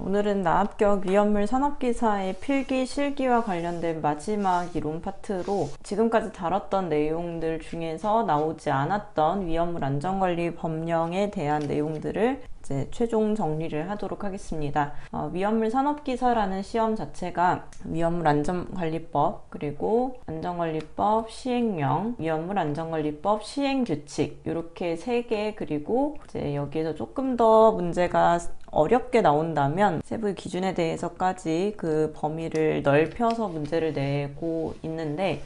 오늘은 나합격 위험물 산업기사의 필기 실기와 관련된 마지막 이론 파트로 지금까지 다뤘던 내용들 중에서 나오지 않았던 위험물 안전관리 법령에 대한 내용들을 이제 최종 정리를 하도록 하겠습니다. 위험물 산업기사라는 시험 자체가 위험물 안전관리법, 그리고 안전관리법 시행령, 위험물 안전관리법 시행규칙 이렇게 3개, 그리고 이제 여기에서 조금 더 문제가 어렵게 나온다면 세부 기준에 대해서까지 그 범위를 넓혀서 문제를 내고 있는데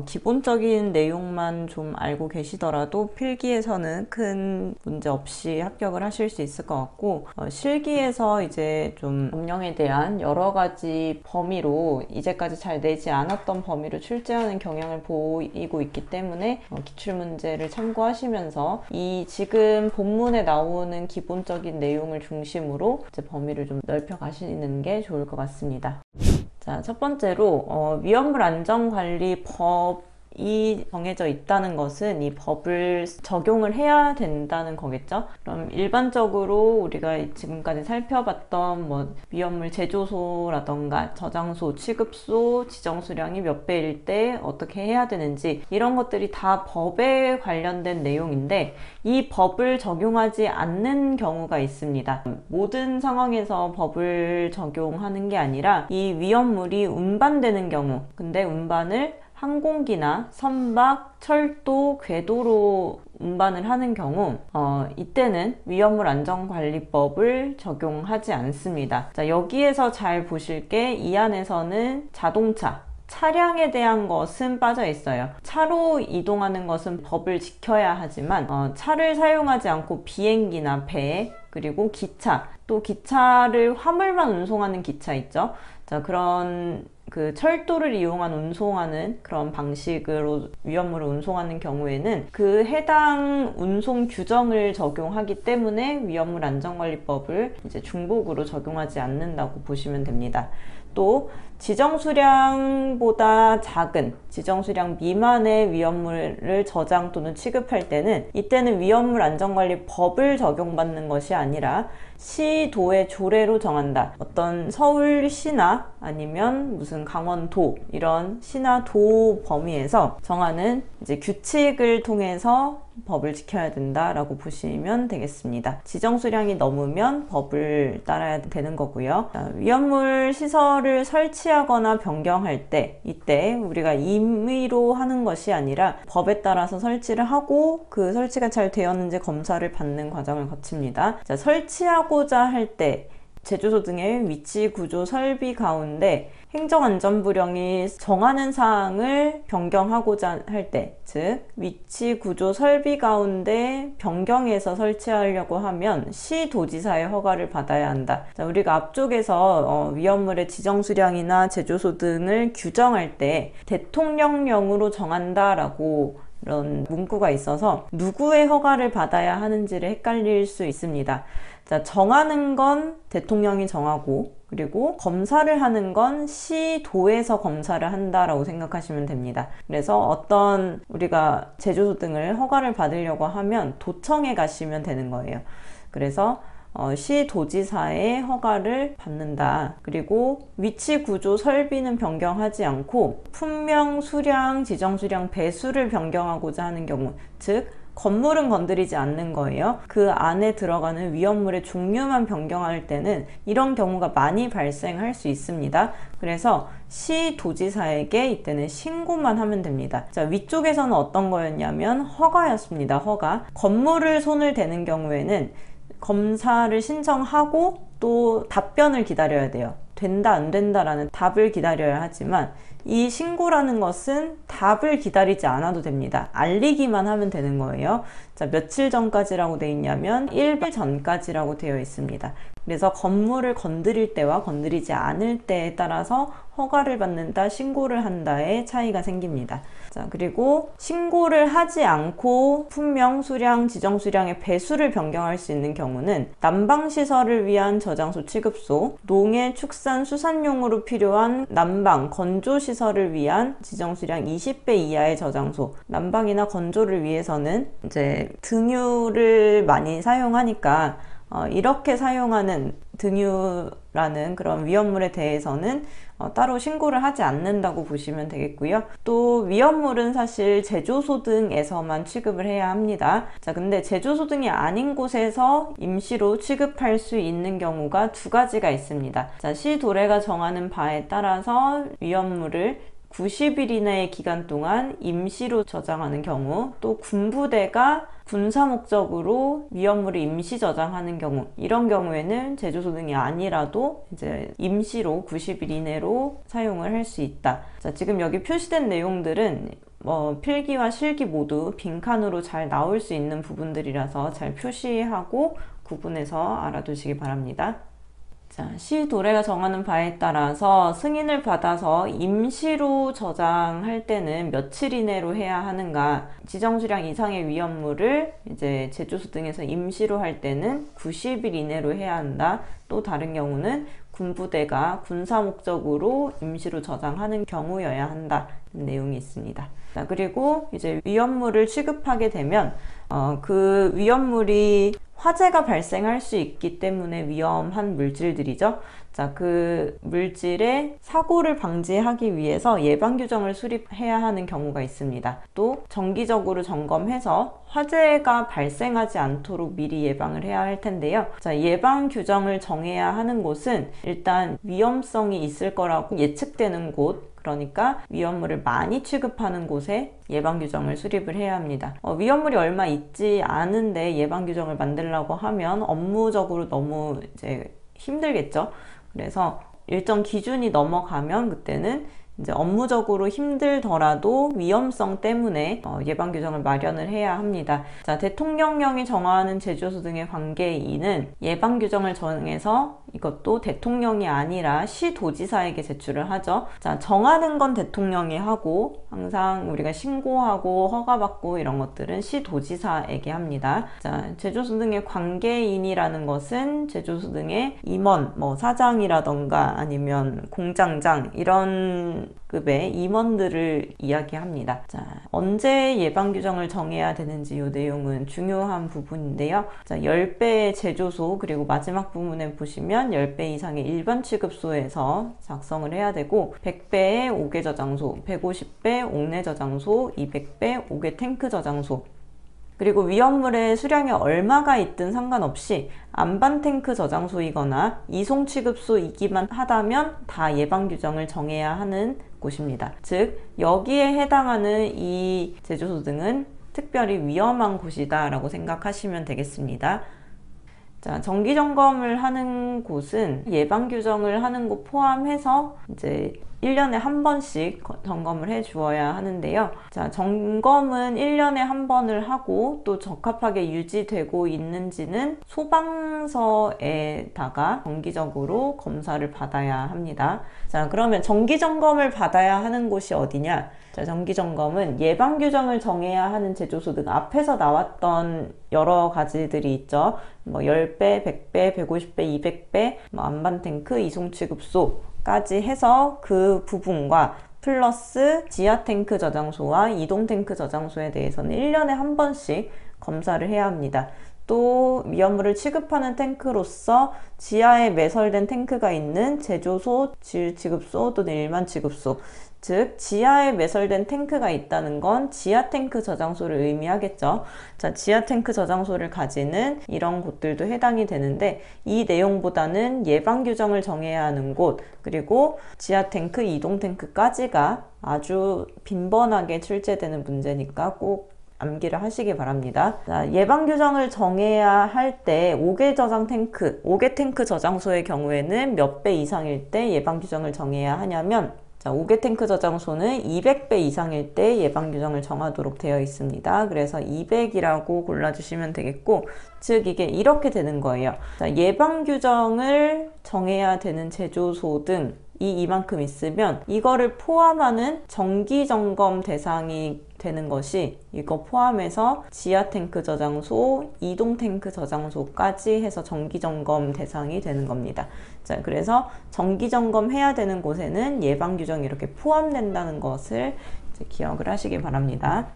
기본적인 내용만 좀 알고 계시더라도 필기에서는 큰 문제 없이 합격을 하실 수 있을 것 같고, 실기에서 이제 좀 법령에 대한 여러 가지 범위로 이제까지 잘 내지 않았던 범위로 출제하는 경향을 보이고 있기 때문에 기출문제를 참고하시면서 이 지금 본문에 나오는 기본적인 내용을 중심으로 이제 범위를 좀 넓혀 가시는 게 좋을 것 같습니다. 자, 첫 번째로 위험물 안전관리법이 정해져 있다는 것은 이 법을 적용을 해야 된다는 거겠죠. 그럼 일반적으로 우리가 지금까지 살펴봤던 위험물 제조소라던가 저장소, 취급소, 지정수량이 몇 배일 때 어떻게 해야 되는지 이런 것들이 다 법에 관련된 내용인데 이 법을 적용하지 않는 경우가 있습니다. 모든 상황에서 법을 적용하는 게 아니라 이 위험물이 운반되는 경우, 근데 운반을 항공기나 선박, 철도, 궤도로 운반을 하는 경우 이때는 위험물 안전관리법을 적용하지 않습니다. 자, 여기에서 잘 보실 게 이 안에서는 자동차, 차량에 대한 것은 빠져 있어요. 차로 이동하는 것은 법을 지켜야 하지만 차를 사용하지 않고 비행기나 배, 그리고 기차, 또 기차를 화물만 운송하는 기차 있죠. 자, 그런 그 철도를 이용한 운송하는 그런 방식으로 위험물을 운송하는 경우에는 그 해당 운송 규정을 적용하기 때문에 위험물 안전관리법을 이제 중복으로 적용하지 않는다고 보시면 됩니다. 또 지정수량보다 작은, 지정수량 미만의 위험물을 저장 또는 취급할 때는 이때는 위험물 안전관리법을 적용받는 것이 아니라 시도의 조례로 정한다. 어떤 서울시나 아니면 무슨 강원도 이런 시나 도 범위에서 정하는 이제 규칙을 통해서 법을 지켜야 된다라고 보시면 되겠습니다. 지정수량이 넘으면 법을 따라야 되는 거고요. 위험물 시설을 설치하거나 변경할 때 이때 우리가 임의로 하는 것이 아니라 법에 따라서 설치를 하고 그 설치가 잘 되었는지 검사를 받는 과정을 거칩니다. 자, 설치하고자 할 때 제조소 등의 위치, 구조, 설비 가운데 행정안전부령이 정하는 사항을 변경하고자 할 때, 즉 위치, 구조, 설비 가운데 변경해서 설치하려고 하면 시도지사의 허가를 받아야 한다. 자, 우리가 앞쪽에서 위험물의 지정수량이나 제조소 등을 규정할 때 대통령령으로 정한다라고 이런 문구가 있어서 누구의 허가를 받아야 하는지를 헷갈릴 수 있습니다. 자, 정하는 건 대통령이 정하고, 그리고 검사를 하는 건 시도에서 검사를 한다라고 생각하시면 됩니다. 그래서 어떤 우리가 제조소 등을 허가를 받으려고 하면 도청에 가시면 되는 거예요. 그래서 시도지사의 허가를 받는다. 그리고 위치, 구조, 설비는 변경하지 않고 품명, 수량, 지정수량, 배수를 변경하고자 하는 경우, 즉 건물은 건드리지 않는 거예요. 그 안에 들어가는 위험물의 종류만 변경할 때는 이런 경우가 많이 발생할 수 있습니다. 그래서 시도지사에게 이때는 신고만 하면 됩니다. 자, 위쪽에서는 어떤 거였냐면 허가였습니다. 허가. 건물을 손을 대는 경우에는 검사를 신청하고 또 답변을 기다려야 돼요. 된다 안 된다라는 답을 기다려야 하지만 이 신고라는 것은 답을 기다리지 않아도 됩니다. 알리기만 하면 되는 거예요. 자, 며칠 전까지라고 되어 있냐면 1일 전까지라고 되어 있습니다. 그래서 건물을 건드릴 때와 건드리지 않을 때에 따라서 허가를 받는다, 신고를 한다의 차이가 생깁니다. 자, 그리고 신고를 하지 않고 품명, 수량, 지정 수량의 배수를 변경할 수 있는 경우는 난방시설을 위한 저장소 취급소, 농해, 축산, 수산용으로 필요한 난방, 건조시설을 위한 지정 수량 20배 이하의 저장소, 난방이나 건조를 위해서는 이제 등유를 많이 사용하니까 이렇게 사용하는 등유라는 그런 위험물에 대해서는 따로 신고를 하지 않는다고 보시면 되겠고요. 또 위험물은 사실 제조소 등에서만 취급을 해야 합니다. 자, 근데 제조소 등이 아닌 곳에서 임시로 취급할 수 있는 경우가 두 가지가 있습니다. 자, 시도례가 정하는 바에 따라서 위험물을 90일 이내의 기간 동안 임시로 저장하는 경우, 또 군부대가 군사 목적으로 위험물을 임시 저장하는 경우, 이런 경우에는 제조소 등이 아니라도 이제 임시로 90일 이내로 사용을 할 수 있다. 자, 지금 여기 표시된 내용들은 필기와 실기 모두 빈칸으로 잘 나올 수 있는 부분들이라서 잘 표시하고 구분해서 알아두시기 바랍니다. 자, 시도례가 정하는 바에 따라서 승인을 받아서 임시로 저장할 때는 며칠 이내로 해야 하는가, 지정 수량 이상의 위험물을 이제 제조소 등에서 임시로 할 때는 90일 이내로 해야 한다. 또 다른 경우는 군부대가 군사 목적으로 임시로 저장하는 경우여야 한다. 내용이 있습니다. 자, 그리고 이제 위험물을 취급하게 되면 그 위험물이 화재가 발생할 수 있기 때문에 위험한 물질들이죠. 자, 그 물질의 사고를 방지하기 위해서 예방규정을 수립해야 하는 경우가 있습니다. 또 정기적으로 점검해서 화재가 발생하지 않도록 미리 예방을 해야 할 텐데요. 자, 예방규정을 정해야 하는 곳은 일단 위험성이 있을 거라고 예측되는 곳, 그러니까 위험물을 많이 취급하는 곳에 예방규정을 수립을 해야 합니다. 위험물이 얼마 있지 않은데 예방규정을 만들려고 하면 업무적으로 너무 이제 힘들겠죠. 그래서 일정 기준이 넘어가면 그때는 이제 업무적으로 힘들더라도 위험성 때문에 예방규정을 마련을 해야 합니다. 자, 대통령령이 정하는 제조소 등의 관계인은 예방규정을 정해서 이것도 대통령이 아니라 시도지사에게 제출을 하죠. 자, 정하는 건 대통령이 하고 항상 우리가 신고하고 허가받고 이런 것들은 시도지사에게 합니다. 자, 제조소 등의 관계인이라는 것은 제조소 등의 임원, 사장이라던가 아니면 공장장 이런 급의 임원들을 이야기합니다. 자, 언제 예방규정을 정해야 되는지 이 내용은 중요한 부분인데요. 자, 10배의 제조소, 그리고 마지막 부분에 보시면 10배 이상의 일반 취급소에서 작성을 해야 되고 100배의 옥외 저장소, 150배 옥내 저장소, 200배 옥외 탱크 저장소, 그리고 위험물의 수량이 얼마가 있든 상관없이 안반 탱크 저장소이거나 이송 취급소이기만 하다면 다 예방규정을 정해야 하는 곳입니다. 즉, 여기에 해당하는 이 제조소 등은 특별히 위험한 곳이다 라고 생각하시면 되겠습니다. 자, 정기점검을 하는 곳은 예방규정을 하는 곳 포함해서 이제 1년에 한 번씩 점검을 해 주어야 하는데요. 자, 점검은 1년에 한 번을 하고 또 적합하게 유지되고 있는지는 소방서에다가 정기적으로 검사를 받아야 합니다. 자, 그러면 정기점검을 받아야 하는 곳이 어디냐? 자, 정기점검은 예방규정을 정해야 하는 제조소 등 앞에서 나왔던 여러 가지들이 있죠. 10배, 100배, 150배, 200배, 안반탱크, 이송취급소까지 해서 그 부분과 플러스 지하탱크 저장소와 이동탱크 저장소에 대해서는 1년에 한 번씩 검사를 해야 합니다. 또 위험물을 취급하는 탱크로서 지하에 매설된 탱크가 있는 제조소, 지유취급소 또는 일반 취급소, 즉 지하에 매설된 탱크가 있다는 건 지하 탱크 저장소를 의미하겠죠. 자, 지하 탱크 저장소를 가지는 이런 곳들도 해당이 되는데 이 내용보다는 예방 규정을 정해야 하는 곳, 그리고 지하 탱크, 이동 탱크까지가 아주 빈번하게 출제되는 문제니까 꼭 암기를 하시기 바랍니다. 자, 예방 규정을 정해야 할 때 5개 저장 탱크, 5개 탱크 저장소의 경우에는 몇 배 이상일 때 예방 규정을 정해야 하냐면, 자, 5개 탱크 저장소는 200배 이상일 때 예방 규정을 정하도록 되어 있습니다. 그래서 200이라고 골라주시면 되겠고, 즉 이게 이렇게 되는 거예요. 자, 예방 규정을 정해야 되는 제조소 등 이만큼 있으면 이거를 포함하는 정기 점검 대상이 되는 것이 이거 포함해서 지하 탱크 저장소, 이동 탱크 저장소까지 해서 정기 점검 대상이 되는 겁니다. 자, 그래서 정기 점검해야 되는 곳에는 예방 규정이 이렇게 포함된다는 것을 이제 기억을 하시기 바랍니다.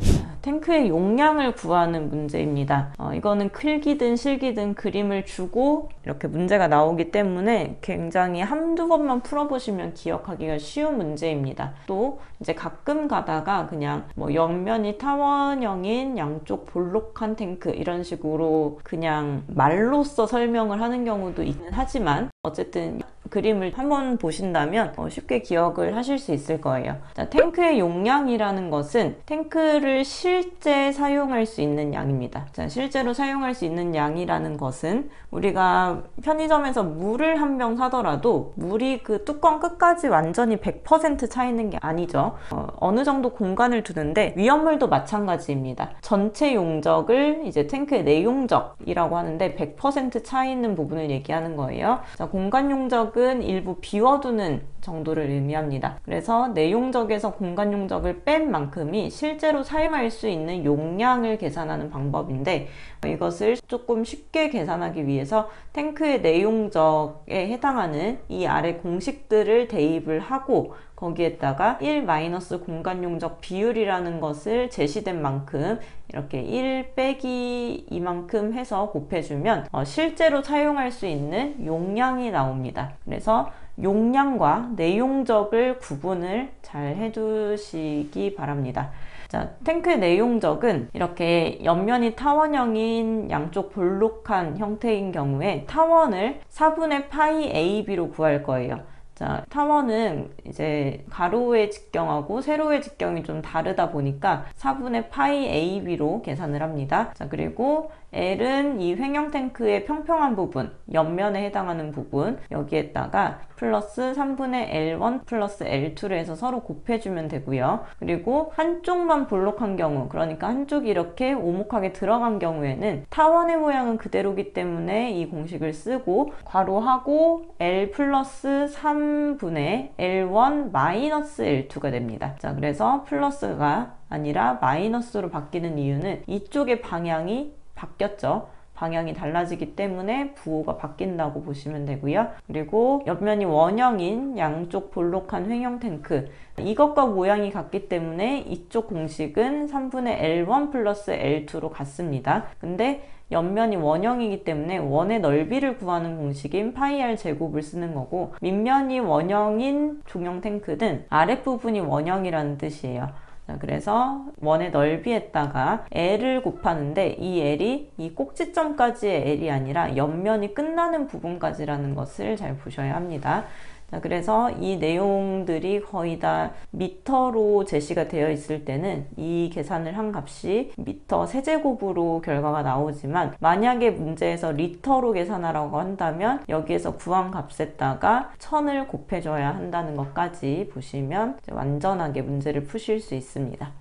자, 탱크의 용량을 구하는 문제입니다. 이거는 필기든 실기든 그림을 주고 이렇게 문제가 나오기 때문에 굉장히 한두 번만 풀어보시면 기억하기가 쉬운 문제입니다. 또 이제 가끔 가다가 그냥 뭐 옆면이 타원형인 양쪽 볼록한 탱크 이런 식으로 그냥 말로써 설명을 하는 경우도 있긴 하지만 어쨌든 그림을 한번 보신다면 쉽게 기억을 하실 수 있을 거예요. 자, 탱크의 용량이라는 것은 탱크를 실제 사용할 수 있는 양입니다. 자, 실제로 사용할 수 있는 양이라는 것은 우리가 편의점에서 물을 한 병 사더라도 물이 그 뚜껑 끝까지 완전히 100% 차 있는 게 아니죠. 어느 정도 공간을 두는데 위험물도 마찬가지입니다. 전체 용적을 이제 탱크의 내용적이라고 하는데 100% 차 있는 부분을 얘기하는 거예요. 자, 공간 용적은 일부 비워두는 정도를 의미합니다. 그래서 내용적에서 공간 용적을 뺀 만큼이 실제로 사용할 수 있는 용량을 계산하는 방법인데 이것을 조금 쉽게 계산하기 위해서 탱크의 내용적에 해당하는 이 아래 공식들을 대입을 하고 거기에다가 1 마이너스 공간 용적 비율이라는 것을 제시된 만큼 이렇게 1 빼기 이만큼 해서 곱해주면 실제로 사용할 수 있는 용량이 나옵니다. 그래서 용량과 내용적을 구분을 잘 해두시기 바랍니다. 자, 탱크의 내용적은 이렇게 옆면이 타원형인 양쪽 볼록한 형태인 경우에 타원을 4분의 파이 AB로 구할 거예요. 자, 타원은 이제 가로의 직경하고 세로의 직경이 좀 다르다 보니까 4분의 파이 AB로 계산을 합니다. 자, 그리고 L은 이 횡형 탱크의 평평한 부분, 옆면에 해당하는 부분, 여기에다가 플러스 3분의 L1 플러스 L2를 해서 서로 곱해주면 되고요. 그리고 한쪽만 볼록한 경우, 그러니까 한쪽이 이렇게 오목하게 들어간 경우에는 타원의 모양은 그대로기 때문에 이 공식을 쓰고 괄호하고 L 플러스 3분의 L1 마이너스 L2가 됩니다. 자, 그래서 플러스가 아니라 마이너스로 바뀌는 이유는 이쪽의 방향이 바뀌었죠. 방향이 달라지기 때문에 부호가 바뀐다고 보시면 되고요. 그리고 옆면이 원형인 양쪽 볼록한 횡형 탱크, 이것과 모양이 같기 때문에 이쪽 공식은 3분의 L1 플러스 L2로 같습니다. 근데 옆면이 원형이기 때문에 원의 넓이를 구하는 공식인 파이 r 제곱을 쓰는 거고, 밑면이 원형인 종형 탱크는 아랫부분이 원형이라는 뜻이에요. 자, 그래서 원의 넓이에다가 L을 곱하는데 이 L이 이 꼭지점까지의 L이 아니라 옆면이 끝나는 부분까지라는 것을 잘 보셔야 합니다. 자, 그래서 이 내용들이 거의 다 미터로 제시가 되어 있을 때는 이 계산을 한 값이 미터 세제곱으로 결과가 나오지만 만약에 문제에서 리터로 계산하라고 한다면 여기에서 구한 값에다가 1000을 곱해줘야 한다는 것까지 보시면 완전하게 문제를 푸실 수 있습니다.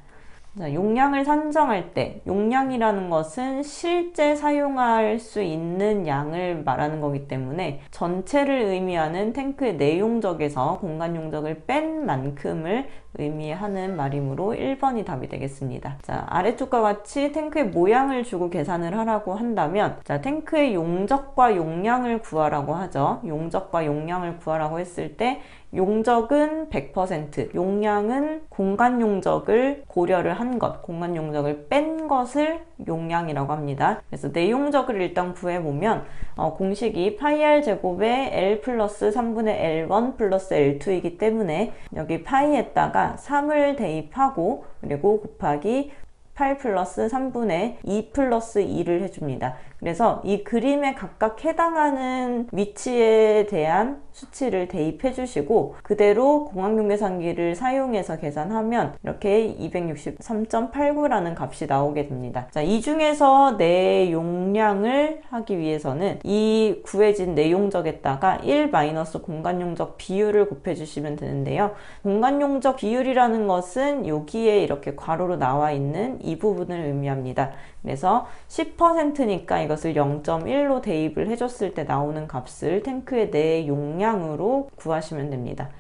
자, 용량을 산정할 때 용량이라는 것은 실제 사용할 수 있는 양을 말하는 거기 때문에 전체를 의미하는 탱크의 내용적에서 공간 용적을 뺀 만큼을 의미하는 말이므로 1번이 답이 되겠습니다. 자, 아래쪽과 같이 탱크의 모양을 주고 계산을 하라고 한다면, 자, 탱크의 용적과 용량을 구하라고 하죠. 용적과 용량을 구하라고 했을 때 용적은 100%, 용량은 공간 용적을 고려를 한 것, 공간 용적을 뺀 것을 용량이라고 합니다. 그래서 내용적을 일단 구해보면 공식이 파이 r 제곱에 L 플러스 3분의 L1 플러스 L2이기 때문에 여기 파이에다가 3을 대입하고 그리고 곱하기 8 플러스 3분의 2 플러스 2를 해줍니다. 그래서 이 그림에 각각 해당하는 위치에 대한 수치를 대입해 주시고 그대로 공학용계산기를 사용해서 계산하면 이렇게 263.89라는 값이 나오게 됩니다. 자, 이 중에서 내 용량을 하기 위해서는 이 구해진 내용적에다가 1 마이너스 공간용적 비율을 곱해 주시면 되는데요. 공간용적 비율이라는 것은 여기에 이렇게 괄호로 나와 있는 이 부분을 의미합니다. 그래서 10%니까 이것을 0.1로 대입을 해줬을 때 나오는 값을 탱크의 내 용량으로 구하시면 됩니다.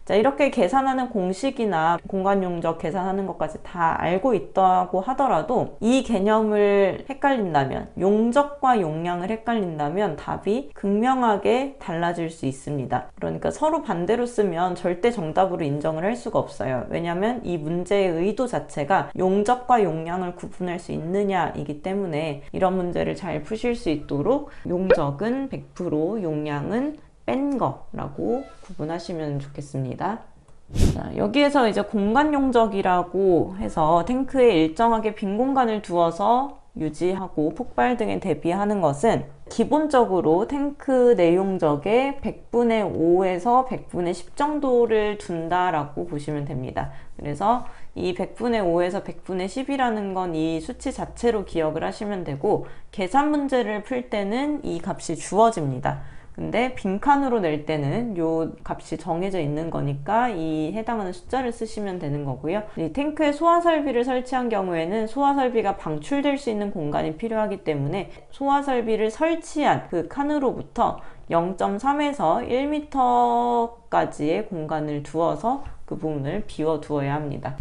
자, 이렇게 계산하는 공식이나 공간 용적 계산하는 것까지 다 알고 있다고 하더라도 이 개념을 헷갈린다면, 용적과 용량을 헷갈린다면 답이 극명하게 달라질 수 있습니다. 그러니까 서로 반대로 쓰면 절대 정답으로 인정을 할 수가 없어요. 왜냐하면 이 문제의 의도 자체가 용적과 용량을 구분할 수 있느냐이기 때문에 이런 문제를 잘 푸실 수 있도록 용적은 100%, 용량은 뺀 거라고 구분하시면 좋겠습니다. 자, 여기에서 이제 공간 용적이라고 해서 탱크에 일정하게 빈 공간을 두어서 유지하고 폭발 등에 대비하는 것은 기본적으로 탱크 내용적의 100분의 5에서 100분의 10 정도를 둔다라고 보시면 됩니다. 그래서 이 100분의 5에서 100분의 10이라는 건 이 수치 자체로 기억을 하시면 되고, 계산 문제를 풀 때는 이 값이 주어집니다. 근데 빈칸으로 낼 때는 요 값이 정해져 있는 거니까 이 해당하는 숫자를 쓰시면 되는 거고요. 이 탱크에 소화 설비를 설치한 경우에는 소화 설비가 방출될 수 있는 공간이 필요하기 때문에 소화 설비를 설치한 그 칸으로부터 0.3에서 1m까지의 공간을 두어서 그 부분을 비워 두어야 합니다.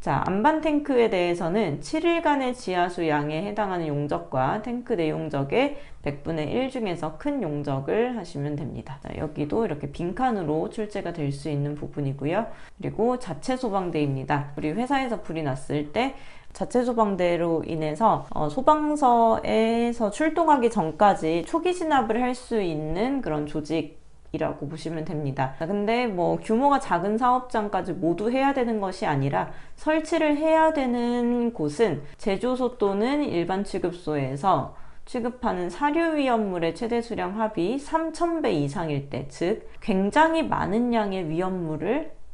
자, 안반 탱크에 대해서는 7일간의 지하수 양에 해당하는 용적과 탱크 내용적의 100분의 1 중에서 큰 용적을 하시면 됩니다. 자, 여기도 이렇게 빈칸으로 출제가 될 수 있는 부분이고요. 그리고 자체 소방대입니다. 우리 회사에서 불이 났을 때 자체 소방대로 인해서 소방서에서 출동하기 전까지 초기 진압을 할 수 있는 그런 조직 이라고 보시면 됩니다. 근데 뭐 규모가 작은 사업장까지 모두 해야 되는 것이 아니라 설치를 해야 되는 곳은 제조소 또는 일반 취급소에서 취급하는 사료 위험물의 최대 수량 합이 3000배 이상일 때, 즉 굉장히 많은 양의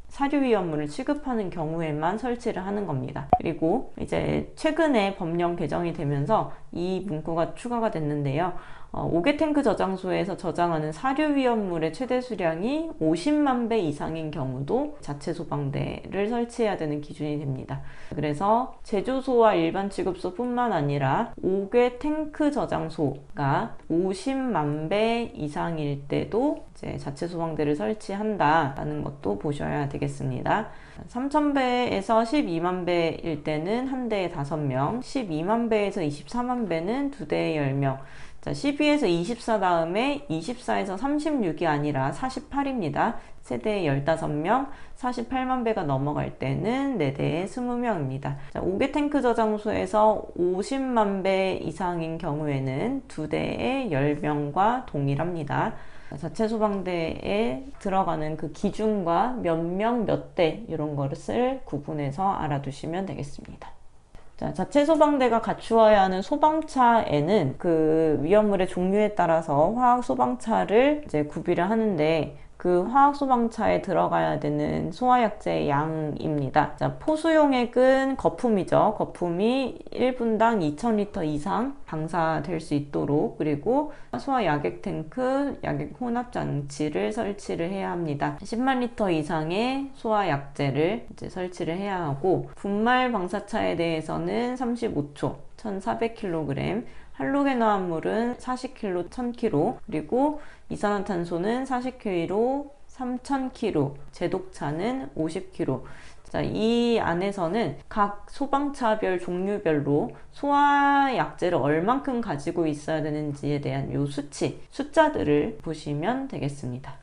사료 위험물을 취급하는 경우에만 설치를 하는 겁니다. 그리고 이제 최근에 법령 개정이 되면서 이 문구가 추가가 됐는데요. 5개 탱크 저장소에서 저장하는 사료 위험물의 최대 수량이 50만 배 이상인 경우도 자체 소방대를 설치해야 되는 기준이 됩니다. 그래서 제조소와 일반 취급소 뿐만 아니라 5개 탱크 저장소가 50만 배 이상일 때도 이제 자체 소방대를 설치한다라는 것도 보셔야 되겠습니다. 3000배에서 12만 배일 때는 한 대에 5명, 12만 배에서 24만 배는 2대에 10명, 자, 12에서 24 다음에 24에서 36이 아니라 48입니다. 세대에 15명, 48만 배가 넘어갈 때는 4대에 20명입니다. 자, 5개 탱크 저장소에서 50만 배 이상인 경우에는 2대에 10명과 동일합니다. 자체 소방대에 들어가는 그 기준과 몇 명, 몇 대 이런 것을 구분해서 알아두시면 되겠습니다. 자, 자체 소방대가 갖추어야 하는 소방차에는 그 위험물의 종류에 따라서 화학 소방차를 이제 구비를 하는데, 그 화학 소방차에 들어가야 되는 소화약제의 양입니다. 자, 포수용액은 거품이죠. 거품이 1분당 2000리터 이상 방사될 수 있도록, 그리고 소화약액 탱크, 약액 혼합 장치를 설치를 해야 합니다. 10만 리터 이상의 소화약제를 이제 설치를 해야 하고, 분말 방사차에 대해서는 35초, 1400kg, 할로겐 화합물은 40kg, 1000kg, 그리고 이산화탄소는 40kg, 3000kg, 제독차는 50kg. 자, 이 안에서는 각 소방차별 종류별로 소화약제를 얼만큼 가지고 있어야 되는지에 대한 요 숫자들을 보시면 되겠습니다.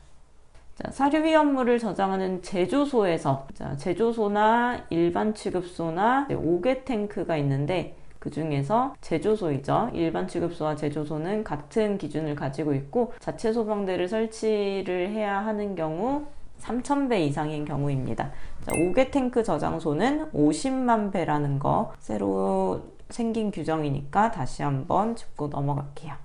자, 사료 위험물을 저장하는 제조소에서, 자, 제조소나 일반 취급소나 5개 탱크가 있는데, 그 중에서 제조소이죠. 일반 취급소와 제조소는 같은 기준을 가지고 있고, 자체 소방대를 설치를 해야 하는 경우 3000배 이상인 경우입니다. 자, 5개 탱크 저장소는 50만 배라는 거 새로 생긴 규정이니까 다시 한번 짚고 넘어갈게요.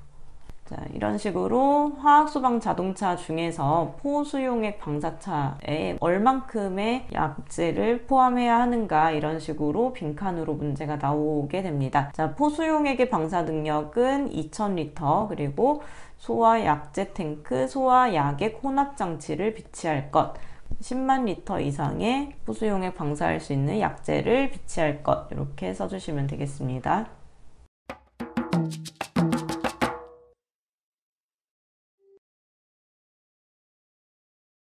자, 이런 식으로 화학소방 자동차 중에서 포수용액 방사차에 얼만큼의 약제를 포함해야 하는가, 이런 식으로 빈칸으로 문제가 나오게 됩니다. 자, 포수용액의 방사 능력은 2000리터, 그리고 소화약제 탱크, 소화약액 혼합장치를 비치할 것, 10만 리터 이상의 포수용액 방사할 수 있는 약제를 비치할 것, 이렇게 써주시면 되겠습니다.